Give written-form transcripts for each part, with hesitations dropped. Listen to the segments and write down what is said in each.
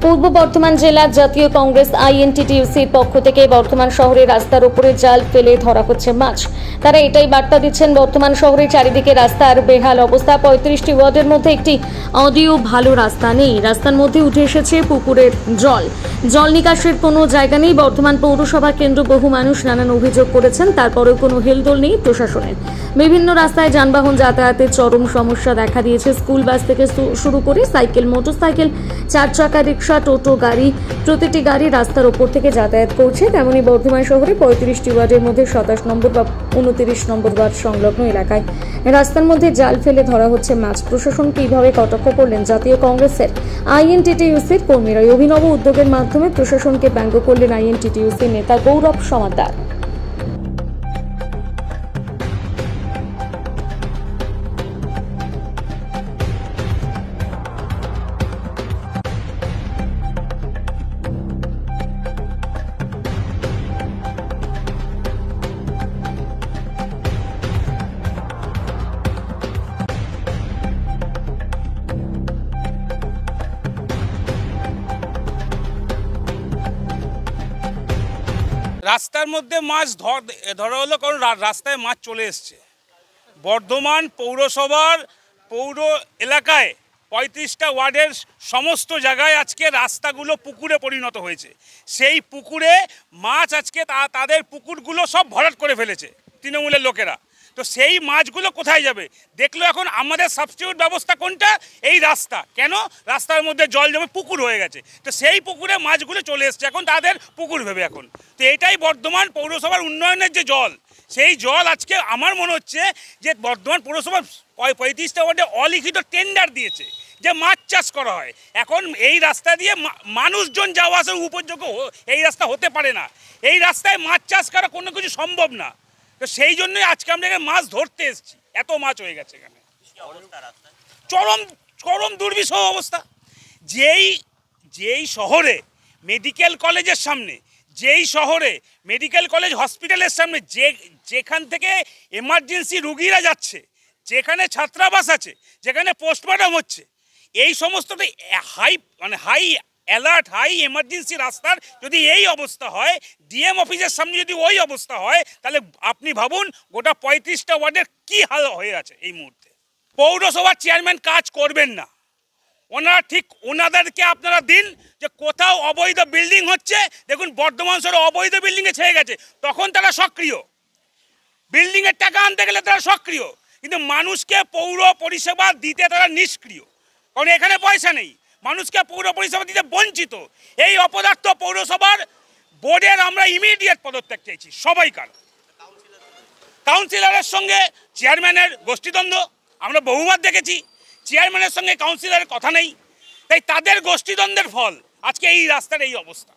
পূর্ব বর্ধমান জেলার জাতীয় কংগ্রেস আইএনটিটিইউসির পক্ষ থেকে বর্ধমান শহরে রাস্তার উপরে জাল ফেলে ধরা হচ্ছে মাছ। তারা এটাই বার্তা দিচ্ছেন, বর্ধমান শহরের চারিদিকে রাস্তার বেহাল অবস্থা। 35টি ওয়ার্ডের মধ্যে একটি অডিও ভালো রাস্তা নেই। রাস্তার মধ্যে উঠে এসেছে পুকুরের জল নিকাশের কোনো জায়গা নেই। বর্ধমান পৌরসভা কেন্দ্র বহু মানুষ নানান অভিযোগ করেছেন, তারপরেও কোনো হেলদোল নেই প্রশাসনের। বিভিন্ন রাস্তায় যানবাহন যাতায়াতের চরম সমস্যা দেখা দিয়েছে। স্কুল বাস থেকে শুরু করে সাইকেল, মোটরসাইকেল, 4 চাকা রিক্সা, টোটো গাড়ি, প্রতিটি গাড়ি রাস্তার ওপর থেকে যাতায়াত করছে। তেমনই বর্ধমান শহরে 35টি ওয়ার্ডের মধ্যে 27 নম্বর বা 29 নম্বর ওয়ার্ড সংলগ্ন এলাকায় রাস্তার মধ্যে জাল ফেলে ধরা হচ্ছে মাছ। প্রশাসন কিভাবে কটাক্ষ করলেন জাতীয় কংগ্রেসের আইএনটিটিইউসির কর্মীরা। অভিনব উদ্যোগের মাধ্যমে প্রশাসনকে ব্যঙ্গ করলেন আইএনটিটিইউসির নেতা গৌরব সমাদ্দার। রাস্তার মধ্যে মাছ ধরা হলো কারণ রাস্তায় মাছ চলে এসছে। বর্ধমান পৌরসভার পৌর এলাকায় 35টা ওয়ার্ডের সমস্ত জায়গায় আজকে রাস্তাগুলো পুকুরে পরিণত হয়েছে। সেই পুকুরে মাছ আজকে তাদের পুকুরগুলো সব ভরাট করে ফেলেছে তৃণমূলের লোকেরা। তো সেই মাছগুলো কোথায় যাবে? দেখলো এখন আমাদের সাবস্টিটিউট ব্যবস্থা কোনটা? এই রাস্তা। কেন? রাস্তার মধ্যে জল জমে পুকুর হয়ে গেছে। তো সেই পুকুরে মাছগুলো চলে এসছে এখন তাদের পুকুর ভেবে। এখন তো এটাই বর্ধমান পৌরসভার উন্নয়নের যে জল, সেই জল আজকে আমার মনে হচ্ছে যে বর্ধমান পৌরসভার 35টা ওয়ার্ডে অলিখিত টেন্ডার দিয়েছে যে মাছ চাষ করা হয়। এখন এই রাস্তা দিয়ে মানুষজন যাওয়া আসার উপযোগ্য এই রাস্তা হতে পারে না। এই রাস্তায় মাছ চাষ করা কোনো কিছু সম্ভব না। তো সেই জন্যই আজকে আমরা এখানে মাছ ধরতে এসেছি। এত মাছ হয়ে গেছে এখানে, চরম দুর্বিষহ অবস্থা। যেই শহরে মেডিকেল কলেজের সামনে, যেই শহরে মেডিকেল কলেজ হসপিটালের সামনে যেখান থেকে এমার্জেন্সি রুগীরা যাচ্ছে, যেখানে ছাত্রাবাস আছে, যেখানে পোস্টমর্টম হচ্ছে, এই সমস্ত হাই অ্যালার্ট, হাই এমার্জেন্সি রাস্তার যদি এই অবস্থা হয়, ডিএম অফিসের সামনে যদি ওই অবস্থা হয়, তাহলে আপনি ভাবুন গোটা 35টা ওয়ার্ডের কী হাল হয়ে আছে এই মুহূর্তে। পৌরসভার চেয়ারম্যান কাজ করবেন না। ওনাদেরকে আপনারা দিন যে কোথাও অবৈধ বিল্ডিং হচ্ছে, দেখুন বর্ধমান শহরে অবৈধ বিল্ডিংয়ে ছেয়ে গেছে, তখন তারা সক্রিয়। বিল্ডিংয়ের টাকা আনতে গেলে তারা সক্রিয়, কিন্তু মানুষকে পৌর পরিষেবা দিতে তারা নিষ্ক্রিয়। কারণ এখানে পয়সা নেই, মানুষকে পৌর পরিষেবা দিতে বঞ্চিত। এই অপদার্থ পৌরসভার বোর্ডের আমরা ইমিডিয়েট পদত্যাগ চাইছি সবাইকার। কাউন্সিলরের সঙ্গে চেয়ারম্যানের গোষ্ঠীদ্বন্দ্ব আমরা বহুবার দেখেছি। চেয়ারম্যানের সঙ্গে কাউন্সিলরের কথা নেই, তাই তাদের গোষ্ঠীদ্বন্দ্বের ফল আজকে এই রাস্তার এই অবস্থা।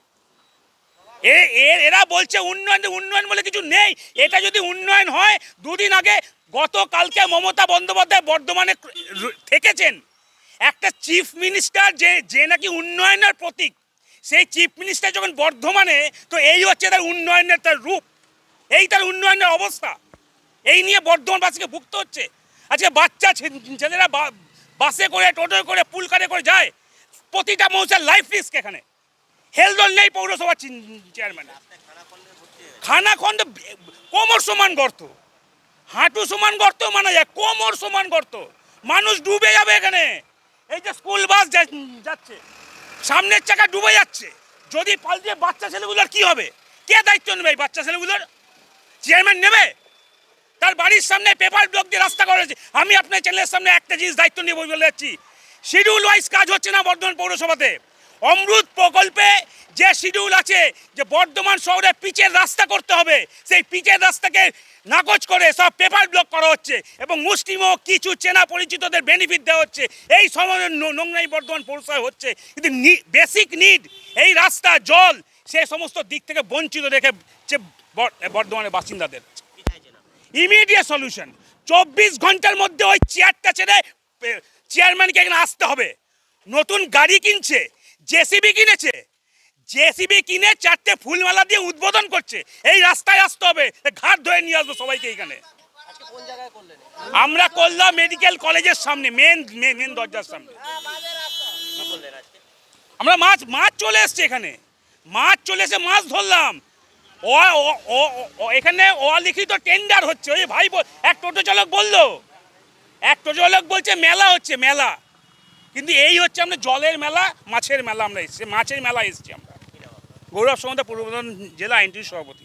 এরা বলছে উন্নয়ন বলে কিছু নেই। এটা যদি উন্নয়ন হয়, দুদিন আগে গতকালকে মমতা বন্দ্যোপাধ্যায় বর্ধমানে থেকেছেন। একটা চিফ মিনিস্টার যে নাকি উন্নয়নের প্রতীক, সেই চিফ মিনিস্টার যখন বর্ধমানে, তো এই হচ্ছে তার উন্নয়নের তার রূপ, এই তার উন্নয়নের অবস্থা। এই নিয়ে বর্ধমানবাসীকে ভুগতে হচ্ছে। আজকে বাচ্চা ছেলেরা বাসে করে, টোটোয় করে, পুলকারে করে যায়। প্রতিটা মানুষের লাইফ রিস্ক এখানে। হেলদোল নেই পৌরসভার চেয়ারম্যান। খানাখন্দ কোমর সমান গর্ত, হাঁটু সমান গর্ত মানা যায়, কোমর সমান গর্ত। মানুষ ডুবে যাবে এখানে। এই যে স্কুল বাস যাচ্ছে, সামনের চাকা ডুবে যাচ্ছে। যদি পাল্টে বাচ্চা ছেলেগুলোর কি হবে? কে দায়িত্ব নেবে এই বাচ্চা ছেলেগুলোর? চেয়ারম্যান নেবে? তার বাড়ির সামনে পেপার ব্লক দিয়ে রাস্তা করা হয়েছে। আমি আপনার চ্যানেলের সামনে একটা জিনিস দায়িত্ব নিয়ে বলে যাচ্ছি, শিডিউল ওয়াইজ কাজ হচ্ছে না বর্ধমান পৌরসভাতে। অমৃত প্রকল্পে যে শিডিউল আছে যে বর্ধমান শহরে পিচের রাস্তা করতে হবে, সেই পিচের রাস্তাকে নাকচ করে সব পেপার ব্লক করা হচ্ছে এবং মুসলিম ও কিছু চেনা পরিচিতদের বেনিফিট দেওয়া হচ্ছে। এই সময় নোংরাই বর্ধমান পৌরসভায় হচ্ছে, কিন্তু বেসিক নিড এই রাস্তা, জল, সে সমস্ত দিক থেকে বঞ্চিত রেখেছে বর্ধমানের বাসিন্দাদের। ইমিডিয়েট সলিউশন, 24 ঘন্টার মধ্যে ওই চেয়ারটা ছেড়ে চেয়ারম্যানকে এখানে আসতে হবে। নতুন গাড়ি কিনছে, জেসিবি কিনেছে, জেসিবি কিনে 4টে ফুলমালা দিয়ে উদ্বোধন করছে। এই রাস্তায় আসতে হবে, ঘাট ধরে নিয়ে আসবো সবাইকে। এখানে আমরা করলাম মেডিকেল কলেজের সামনে, মেন দরজার সামনে। আমরা মাছ চলে এসছে, এখানে মাছ চলে এসে মাছ ধরলাম। এখানে অলিখিত টেন্ডার হচ্ছে। ওই ভাই এক টোটো চালক বললো, এক টোটো চালক বলছে মেলা হচ্ছে, মেলা। কিন্তু এই হচ্ছে আমরা জলের মেলা, মাছের মেলা। আমরা এসছি, মাছের মেলা এসছি আমরা। গৌরব সমতা, পূর্ব বর্ধমান জেলা আইনটির সভাপতি।